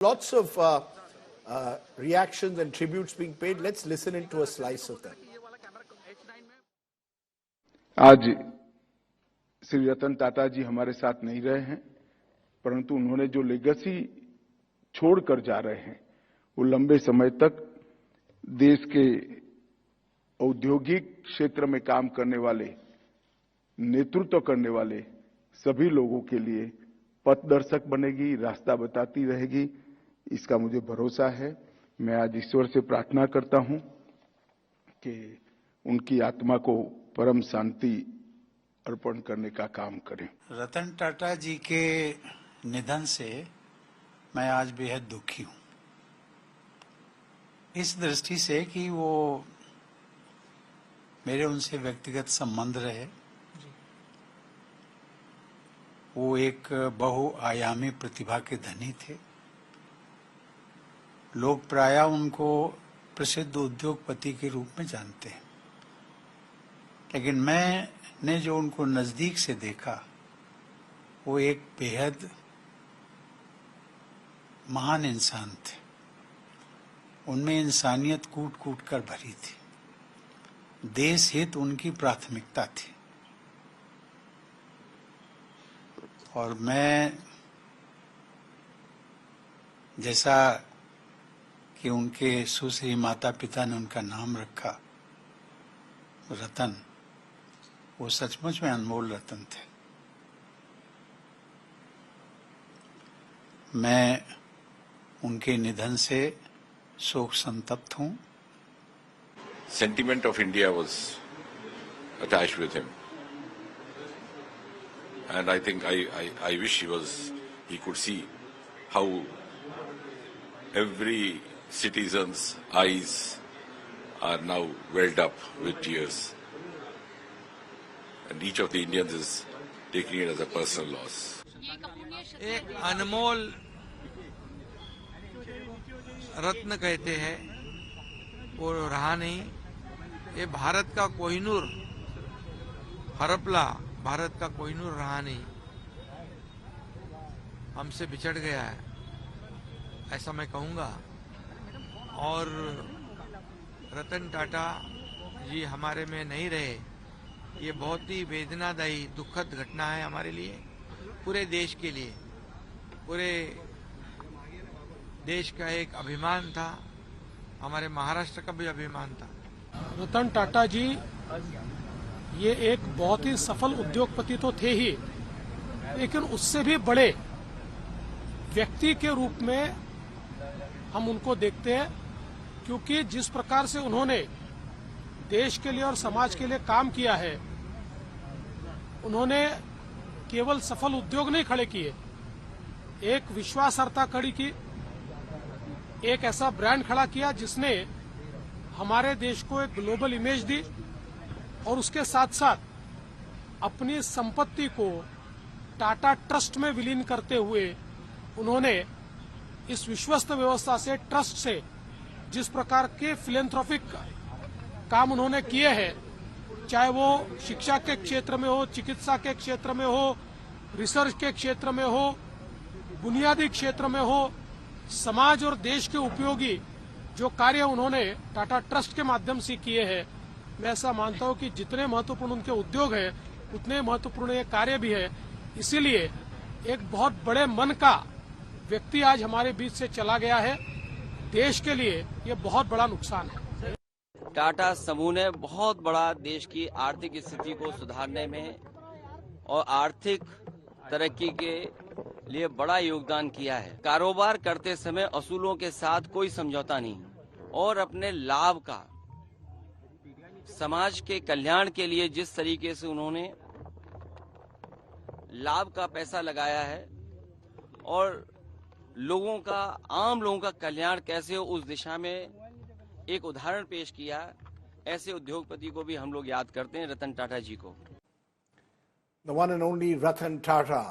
Lots of reactions and tributes being paid. Let's listen into a slice of them. आज श्री रतन टाटा जी हमारे साथ नहीं रहे हैं, परंतु उन्होंने जो लेगेसी छोड़कर जा रहे हैं वो लंबे समय तक देश के औद्योगिक क्षेत्र में काम करने वाले, नेतृत्व करने वाले सभी लोगों के लिए पथदर्शक बनेगी, रास्ता बताती रहेगी। इसका मुझे भरोसा है। मैं आज ईश्वर से प्रार्थना करता हूं कि उनकी आत्मा को परम शांति अर्पण करने का काम करें। रतन टाटा जी के निधन से मैं आज बेहद दुखी हूं, इस दृष्टि से कि वो मेरे उनसे व्यक्तिगत संबंध रहे। वो एक बहुआयामी प्रतिभा के धनी थे। लोग प्रायः उनको प्रसिद्ध उद्योगपति के रूप में जानते हैं, लेकिन मैंने जो उनको नजदीक से देखा वो एक बेहद महान इंसान थे। उनमें इंसानियत कूट कूट कर भरी थी। देश हित उनकी प्राथमिकता थी। और मैं जैसा कि उनके सुश्री माता पिता ने उनका नाम रखा रतन, वो सचमुच में अनमोल रतन थे। मैं उनके निधन से शोक संतप्त हूं। Sentiment of India was attached with him, and I think I wish he could see how every citizen's eyes are now welled up with tears, and each of the Indians is taking it as a personal loss. एक अनमोल रत्न कहते हैं, वो रहा नहीं। ये भारत का कोहिनूर, हरपला भारत का कोहिनूर रहा नहीं, हमसे बिछड़ गया है, ऐसा मैं कहूँगा। और रतन टाटा जी हमारे में नहीं रहे, ये बहुत ही वेदनादायी दुखद घटना है हमारे लिए, पूरे देश के लिए। पूरे देश का एक अभिमान था, हमारे महाराष्ट्र का भी अभिमान था। रतन टाटा जी ये एक बहुत ही सफल उद्योगपति तो थे ही, लेकिन उससे भी बड़े व्यक्ति के रूप में हम उनको देखते हैं, क्योंकि जिस प्रकार से उन्होंने देश के लिए और समाज के लिए काम किया है, उन्होंने केवल सफल उद्योग नहीं खड़े किए, एक विश्वासार्हता खड़ी की, एक ऐसा ब्रांड खड़ा किया जिसने हमारे देश को एक ग्लोबल इमेज दी, और उसके साथ साथ अपनी संपत्ति को टाटा ट्रस्ट में विलीन करते हुए उन्होंने इस विश्वस्त व्यवस्था से, ट्रस्ट से जिस प्रकार के फिलेंथ्रोपिक काम उन्होंने किए हैं, चाहे वो शिक्षा के क्षेत्र में हो, चिकित्सा के क्षेत्र में हो, रिसर्च के क्षेत्र में हो, बुनियादी क्षेत्र में हो, समाज और देश के उपयोगी जो कार्य उन्होंने टाटा ट्रस्ट के माध्यम से किए हैं, मैं ऐसा मानता हूं कि जितने महत्वपूर्ण उनके उद्योग हैं, उतने महत्वपूर्ण ये कार्य भी है। इसीलिए एक बहुत बड़े मन का व्यक्ति आज हमारे बीच से चला गया है। देश के लिए ये बहुत बड़ा नुकसान है। टाटा समूह ने बहुत बड़ा देश की आर्थिक स्थिति को सुधारने में और आर्थिक तरक्की के लिए बड़ा योगदान किया है। कारोबार करते समय असूलों के साथ कोई समझौता नहीं, और अपने लाभ का समाज के कल्याण के लिए जिस तरीके से उन्होंने लाभ का पैसा लगाया है और लोगों का, आम लोगों का कल्याण कैसे हो, उस दिशा में एक उदाहरण पेश किया। ऐसे उद्योगपति को भी हम लोग याद करते हैं, रतन टाटा जी को। The one and only Ratan Tata.